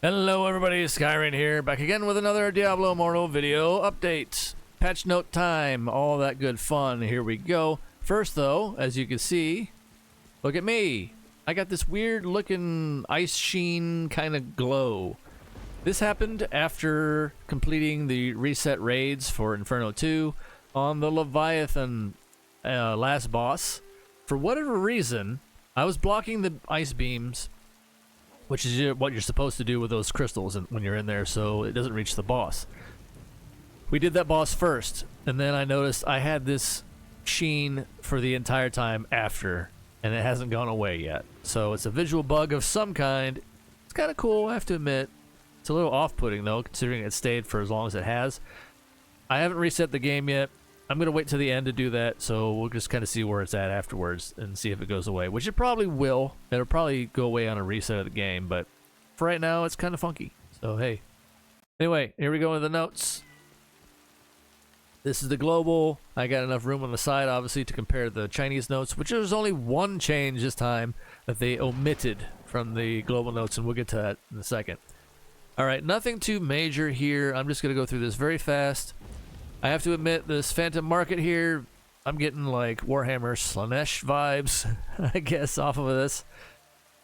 Hello everybody, Skyrain here, back again with another Diablo Immortal video update. Patch note time, all that good fun, here we go. First though, as you can see, look at me. I got this weird looking ice sheen kind of glow. This happened after completing the reset raids for Inferno 2 on the Leviathan last boss. For whatever reason, I was blocking the ice beams, which is what you're supposed to do with those crystals when you're in there, so it doesn't reach the boss. We did that boss first, and then I noticed I had this sheen for the entire time after, and it hasn't gone away yet. So it's a visual bug of some kind. It's kind of cool, I have to admit. It's a little off-putting, though, considering it stayed for as long as it has. I haven't reset the game yet. I'm going to wait till the end to do that, so we'll just kind of see where it's at afterwards and see if it goes away, which it probably will. It'll probably go away on a reset of the game, but for right now, it's kind of funky. So, hey. Anyway, here we go with the notes. This is the global. I got enough room on the side, obviously, to compare the Chinese notes, which there's only one change this time that they omitted from the global notes, and we'll get to that in a second. All right, nothing too major here. I'm just going to go through this very fast. I have to admit, this Phantom Market here, I'm getting like Warhammer Slanesh vibes, I guess, off of this.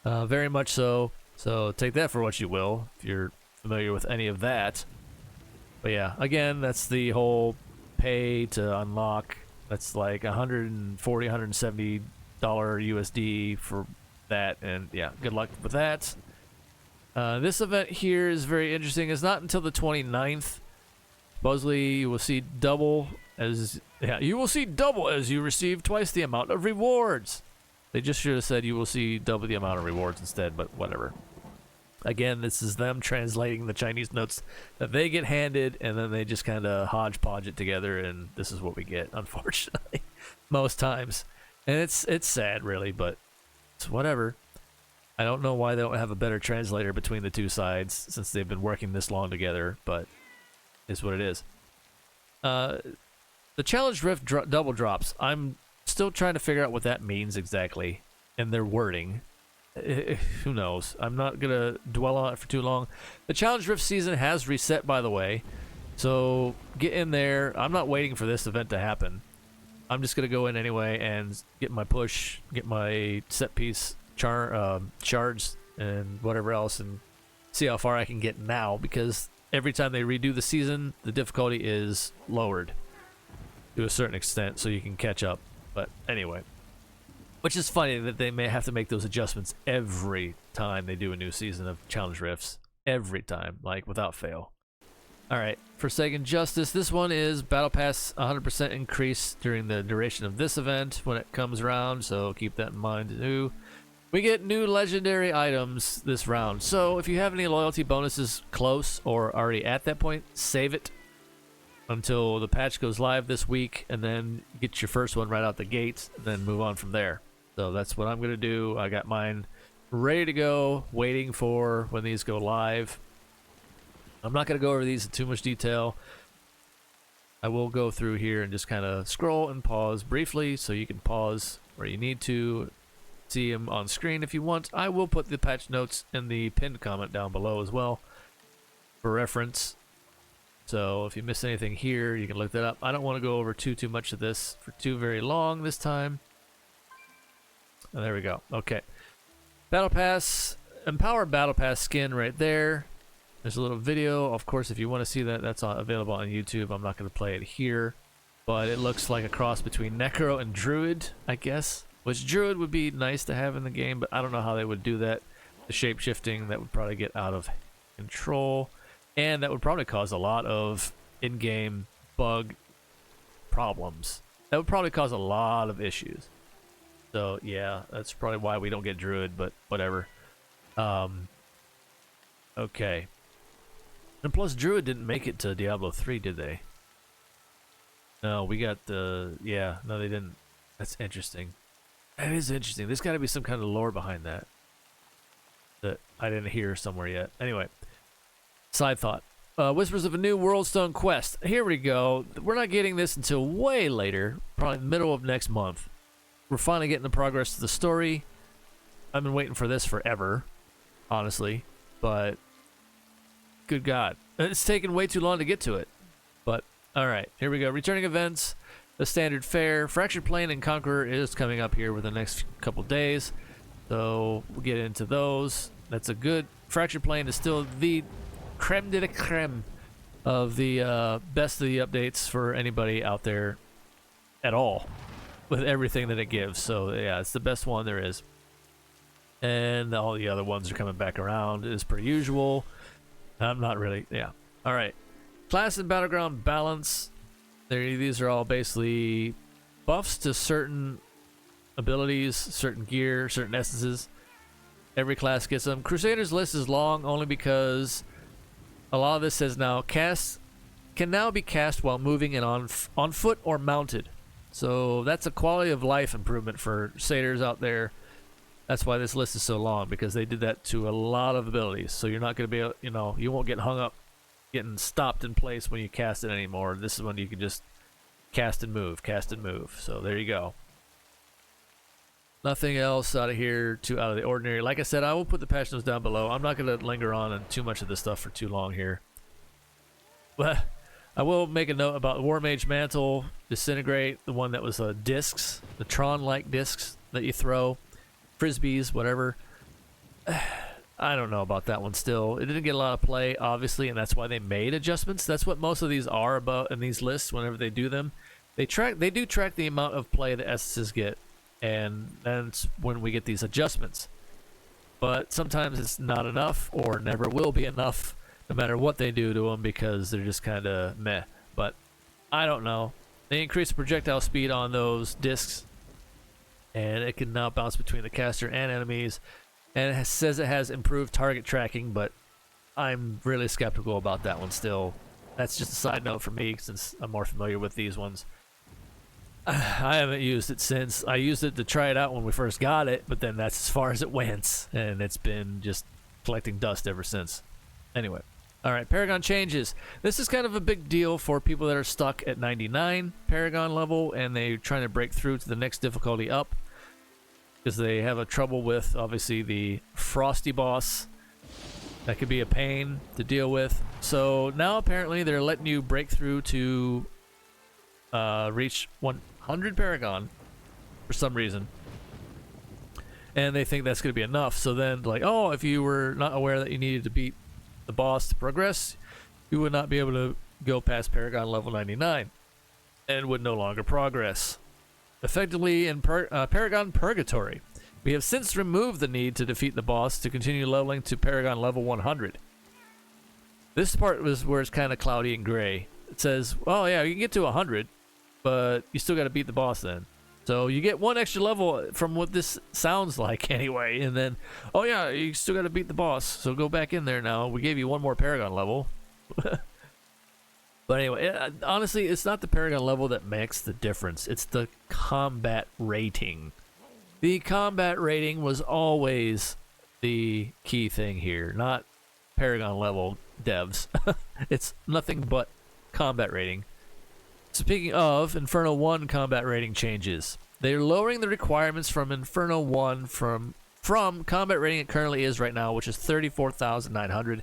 Very much so. So take that for what you will, if you're familiar with any of that. But yeah, again, that's the whole pay to unlock. That's like $140, $170 USD for that. And yeah, good luck with that. This event here is very interesting. It's not until the 29th. Supposedly, you will see double as you receive twice the amount of rewards. They just should have said you will see double the amount of rewards instead, but whatever. Again, this is them translating the Chinese notes that they get handed, and then they just kind of hodgepodge it together, and this is what we get, unfortunately, most times. And it's sad, really, but it's whatever. I don't know why they don't have a better translator between the two sides since they've been working this long together, but is what it is. The Challenge Rift double drops. I'm still trying to figure out what that means exactly in their wording. Who knows? I'm not going to dwell on it for too long. The Challenge Rift season has reset, by the way. So get in there. I'm not waiting for this event to happen. I'm just going to go in anyway and get my push, get my set piece shards and whatever else, and see how far I can get now, because every time they redo the season, the difficulty is lowered to a certain extent so you can catch up. But anyway, which is funny that they may have to make those adjustments every time they do a new season of Challenge Rifts. Every time, like without fail. Alright, Forsaken Justice. This one is Battle Pass 100% increase during the duration of this event when it comes around, so keep that in mind too. We get new legendary items this round, so if you have any loyalty bonuses close or already at that point, save it until the patch goes live this week, and then get your first one right out the gate, and then move on from there. So that's what I'm going to do. I got mine ready to go, waiting for when these go live. I'm not going to go over these in too much detail. I will go through here and just kind of scroll and pause briefly, so you can pause where you need to see them on screen if you want. I will put the patch notes in the pinned comment down below as well for reference. So if you miss anything here, you can look that up. I don't want to go over too much of this for too very long this time. And there we go. Okay. Battle Pass, Empower Battle Pass skin right there. There's a little video. Of course, if you want to see that, that's available on YouTube. I'm not going to play it here. But it looks like a cross between Necro and Druid, I guess. Which Druid would be nice to have in the game, but I don't know how they would do that. The shape-shifting, that would probably get out of control. And that would probably cause a lot of in-game bug problems. That would probably cause a lot of issues. So, yeah, that's probably why we don't get Druid, but whatever. Okay. And plus, Druid didn't make it to Diablo 3, did they? No, we got the... Yeah, no, they didn't. That's interesting. That is interesting. There's got to be some kind of lore behind that that I didn't hear somewhere yet. Anyway, side thought. Whispers of a New Worldstone quest. Here we go. We're not getting this until way later, probably middle of next month. We're finally getting the progress to the story. I've been waiting for this forever, honestly, but good God. It's taken way too long to get to it. But, alright, here we go. Returning events, the standard fare. Fractured Plane and Conqueror is coming up here within the next couple days. So, we'll get into those. That's a good... Fractured Plane is still the creme de la creme of the best of the updates for anybody out there at all. With everything that it gives. So, yeah, it's the best one there is. And all the other ones are coming back around as per usual. Not really, yeah. Alright. Class and Battleground balance. These are all basically buffs to certain abilities, certain gear, certain essences. Every class gets them. Crusader's list is long only because a lot of this says now can now be cast while moving and on foot or mounted. So that's a quality of life improvement for Crusaders out there. That's why this list is so long, because they did that to a lot of abilities. So you're not going to be able, you know, you won't get hung up getting stopped in place when you cast it anymore. This is when you can just cast and move, cast and move. So there you go. Nothing else out of here too out of the ordinary. Like I said, I will put the patch notes down below. I'm not going to linger on too much of this stuff for too long here. But I will make a note about the War Mage Mantle, Disintegrate, the one that was discs, the Tron-like discs that you throw. Frisbees, whatever. I don't know about that one still. It didn't get a lot of play, obviously, and that's why they made adjustments. That's what most of these are about in these lists whenever they do them. They do track the amount of play the essences get, and that's when we get these adjustments. But sometimes it's not enough, or never will be enough, no matter what they do to them, because they're just kind of meh. But I don't know. They increase projectile speed on those discs, and it can now bounce between the caster and enemies. And it says it has improved target tracking, but I'm really skeptical about that one still. That's just a side note for me, since I'm more familiar with these ones. I haven't used it since. I used it to try it out when we first got it, but then that's as far as it went. And it's been just collecting dust ever since. Anyway. Alright, Paragon changes. This is kind of a big deal for people that are stuck at 99 Paragon level, and they're trying to break through to the next difficulty up. Because they have a trouble with, obviously, the Frosty boss. That could be a pain to deal with. So now apparently they're letting you break through to reach 100 Paragon for some reason. And they think that's going to be enough. So then, like, oh, if you were not aware that you needed to beat the boss to progress, you would not be able to go past Paragon level 99 and would no longer progress. Effectively in Paragon Purgatory. We have since removed the need to defeat the boss to continue leveling to Paragon level 100. This part was where it's kind of cloudy and gray. It says, well, yeah, you can get to 100, but you still got to beat the boss then. So you get one extra level from what this sounds like anyway, and then, oh yeah, you still got to beat the boss, so go back in there now. We gave you one more Paragon level. But anyway, honestly, it's not the Paragon level that makes the difference. It's the combat rating. The combat rating was always the key thing here, not Paragon level devs. It's nothing but combat rating. Speaking of, Inferno 1 combat rating changes. They're lowering the requirements from Inferno 1 from combat rating it currently is right now, which is 34,900.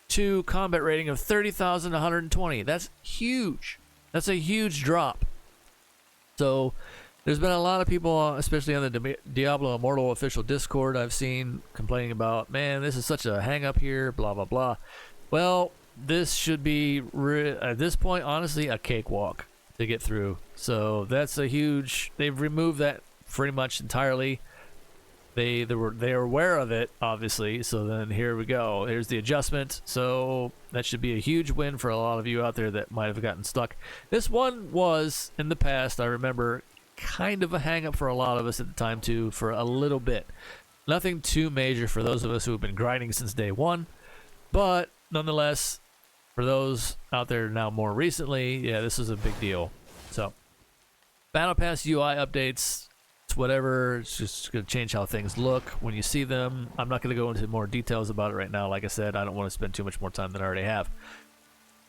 To combat rating of 30,120. That's huge. That's a huge drop. So there's been a lot of people, especially on the Diablo Immortal official Discord, I've seen complaining about, man, this is such a hang up here, blah, blah, blah. Well, this should be, at this point, honestly, a cakewalk to get through. So that's a huge, they've removed that pretty much entirely. They are aware of it, obviously, so then here we go. Here's the adjustment. So that should be a huge win for a lot of you out there that might have gotten stuck. This one was, in the past, I remember, kind of a hang-up for a lot of us at the time, too, for a little bit. Nothing too major for those of us who have been grinding since day one, but nonetheless, for those out there now more recently, yeah, this is a big deal. So, Battle Pass UI updates, whatever, it's just going to change how things look when you see them. I'm not going to go into more details about it right now. Like I said, I don't want to spend too much more time than I already have.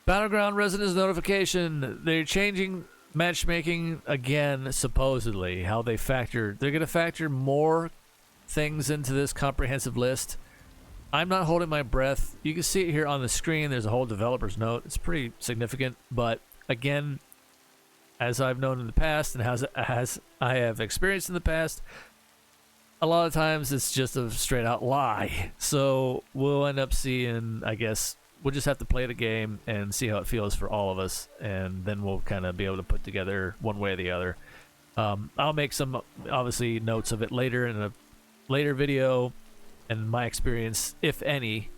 Battleground residence notification. They're changing matchmaking again, supposedly. How they're going to factor more things into this comprehensive list. I'm not holding my breath. You can see it here on the screen. There's a whole developer's note. It's pretty significant, but again, as I've known in the past and as I have experienced in the past, a lot of times it's just a straight out lie. So we'll end up seeing, I guess, we'll just have to play the game and see how it feels for all of us, and then we'll kind of be able to put together one way or the other. I'll make some, obviously, notes of it later in a later video, and my experience, if any,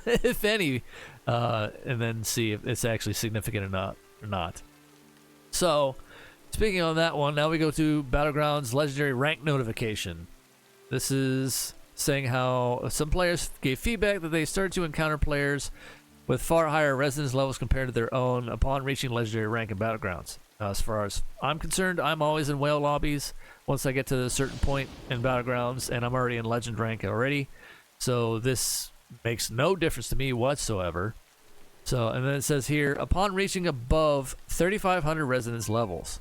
if any, and then see if it's actually significant or not. So, speaking on that one, now we go to Battleground's legendary rank notification. This is saying how some players gave feedback that they started to encounter players with far higher resonance levels compared to their own upon reaching legendary rank in Battlegrounds. As far as I'm concerned, I'm always in whale lobbies once I get to a certain point in Battlegrounds, and I'm already in legend rank already. So this makes no difference to me whatsoever. So, and then it says here, upon reaching above 3,500 resonance levels,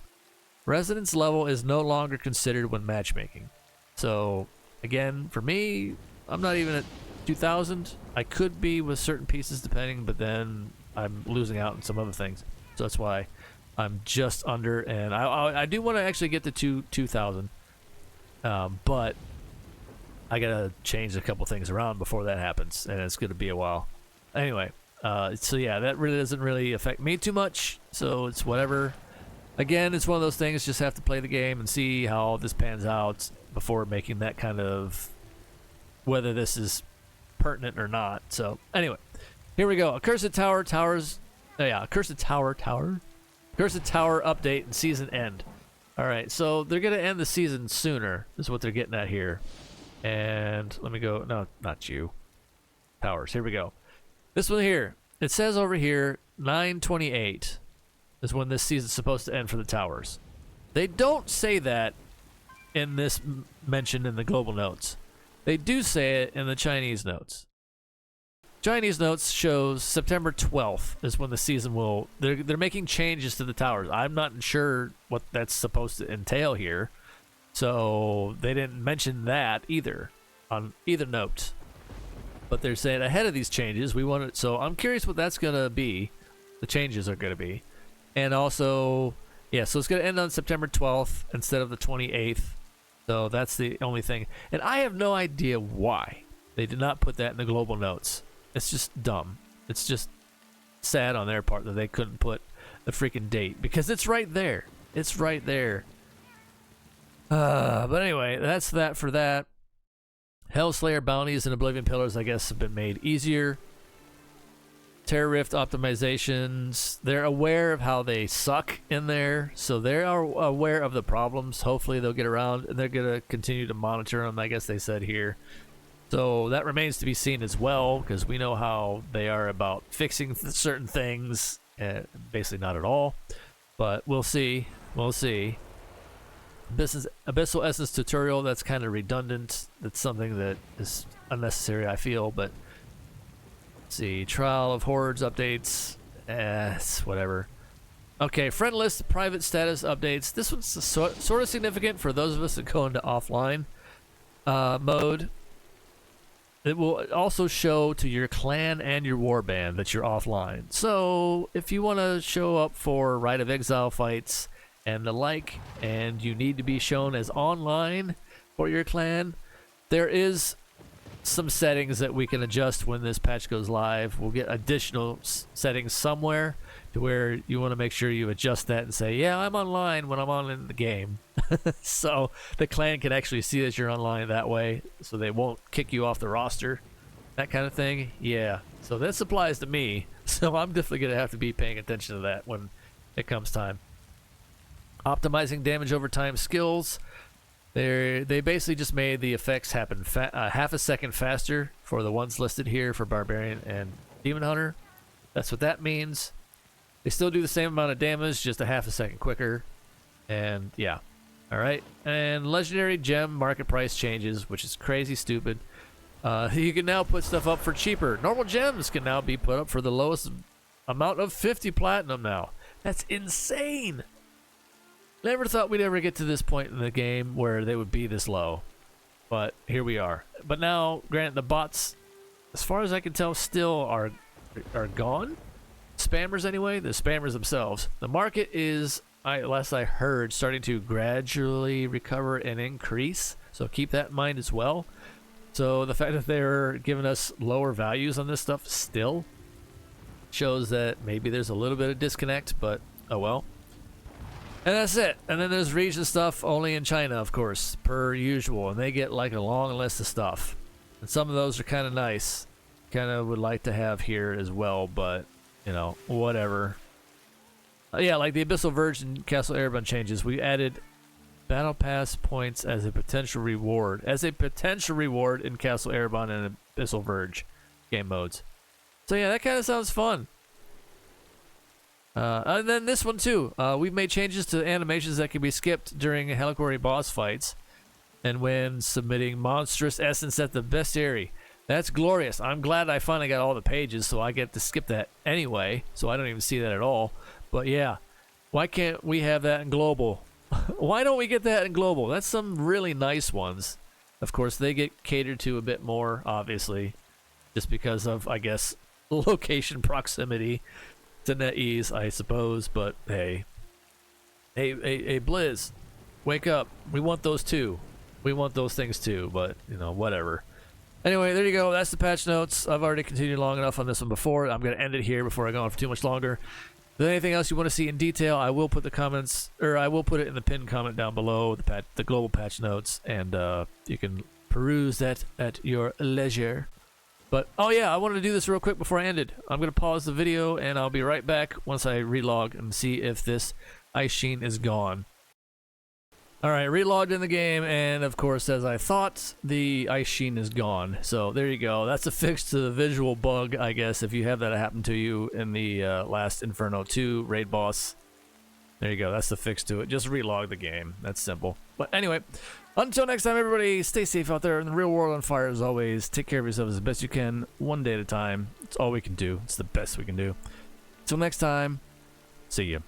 resonance level is no longer considered when matchmaking. So, again, for me, I'm not even at 2,000. I could be with certain pieces depending, but then I'm losing out on some other things. So that's why I'm just under, and I do want to actually get to 2,000, but I gotta change a couple things around before that happens, and it's gonna be a while. Anyway, so yeah, that really doesn't really affect me too much, so it's whatever. Again, it's one of those things, just have to play the game and see how this pans out before making that kind of, whether this is pertinent or not. So anyway, here we go. Accursed Tower update and season end. Alright, so they're gonna end the season sooner, is what they're getting at here. And let me go, no, not you. Towers, here we go. This one here, it says over here, 9/28 is when this season's supposed to end for the towers. They don't say that in this mention in the global notes. They do say it in the Chinese notes. Chinese notes shows September 12th is when the season will, they're making changes to the towers. I'm not sure what that's supposed to entail here. So they didn't mention that either on either note. But they're saying ahead of these changes, we want it. So I'm curious what that's going to be. The changes are going to be. And also, yeah, so it's going to end on September 12th instead of the 28th. So that's the only thing. And I have no idea why they did not put that in the global notes. It's just dumb. It's just sad on their part that they couldn't put the freaking date, because it's right there. It's right there. But anyway, that's that for that. Hellslayer bounties and Oblivion Pillars, I guess, have been made easier. Terror Rift optimizations, they're aware of how they suck in there, so they are aware of the problems. Hopefully they'll get around, and they're going to continue to monitor them, I guess they said here. So that remains to be seen as well, because we know how they are about fixing certain things, basically not at all. But we'll see. We'll see. Abyssal Essence tutorial, that's kind of redundant. That's something that is unnecessary, I feel, but let's see. Trial of Hordes updates. It's whatever. Okay, friend list private status updates. This one's sort of significant for those of us that go into offline mode. It will also show to your clan and your warband that you're offline. So if you want to show up for Rite of Exile fights and the like, and you need to be shown as online for your clan, there is some settings that we can adjust when this patch goes live. We'll get additional settings somewhere to where you want to make sure you adjust that and say, yeah, I'm online when I'm on in the game. So the clan can actually see that you're online that way, so they won't kick you off the roster, that kind of thing. Yeah, so this applies to me, so I'm definitely going to have to be paying attention to that when it comes time. Optimizing damage over time skills. They basically just made the effects happen half a second faster for the ones listed here for Barbarian and Demon Hunter. That's what that means. They still do the same amount of damage, just a half a second quicker. And yeah. Alright. And Legendary Gem market price changes, which is crazy stupid. You can now put stuff up for cheaper. Normal gems can now be put up for the lowest amount of 50 platinum now. That's insane! Never thought we'd ever get to this point in the game where they would be this low. But here we are. But now, granted, the bots as far as I can tell, still are gone. Spammers anyway, the spammers themselves. The market is, last I heard, starting to gradually recover and increase. So keep that in mind as well. So the fact that they're giving us lower values on this stuff still shows that maybe there's a little bit of disconnect, but oh well. And that's it. And then there's region stuff only in China, of course, per usual. And they get like a long list of stuff. And some of those are kind of nice. Kind of would like to have here as well, but, you know, whatever. Yeah, like the Abyssal Verge and Castle Erebon changes. We added Battle Pass points as a potential reward. As a potential reward in Castle Erebon and Abyssal Verge game modes. So yeah, that kind of sounds fun. And then this one too. We've made changes to animations that can be skipped during Heliquary boss fights and when submitting monstrous essence at the bestiary. That's glorious. I'm glad I finally got all the pages so I get to skip that anyway, so I don't even see that at all. But yeah, why can't we have that in global? Why don't we get that in global? That's some really nice ones. Of course, they get catered to a bit more, obviously, just because of, I guess, location proximity to NetEase, I suppose. But hey, Blizz, wake up. We want those too. We want those things too, but, you know, whatever. Anyway, there you go. That's the patch notes. I've already continued long enough on this one before. I'm going to end it here before I go on for too much longer. If there's anything else you want to see in detail, I will put the comments, or I will put it in the pinned comment down below, the global patch notes, and you can peruse that at your leisure. But, oh yeah, I wanted to do this real quick before I ended. I'm going to pause the video, and I'll be right back once I relog and see if this ice sheen is gone. Alright, relogged in the game, and of course, as I thought, the ice sheen is gone. So, there you go. That's a fix to the visual bug, I guess, if you have that happen to you in the last Inferno 2 raid boss. There you go. That's the fix to it. Just relog the game. That's simple. But anyway, until next time, everybody, stay safe out there in the real world on fire as always. Take care of yourselves as best you can, one day at a time. It's all we can do. It's the best we can do. Until next time, see ya.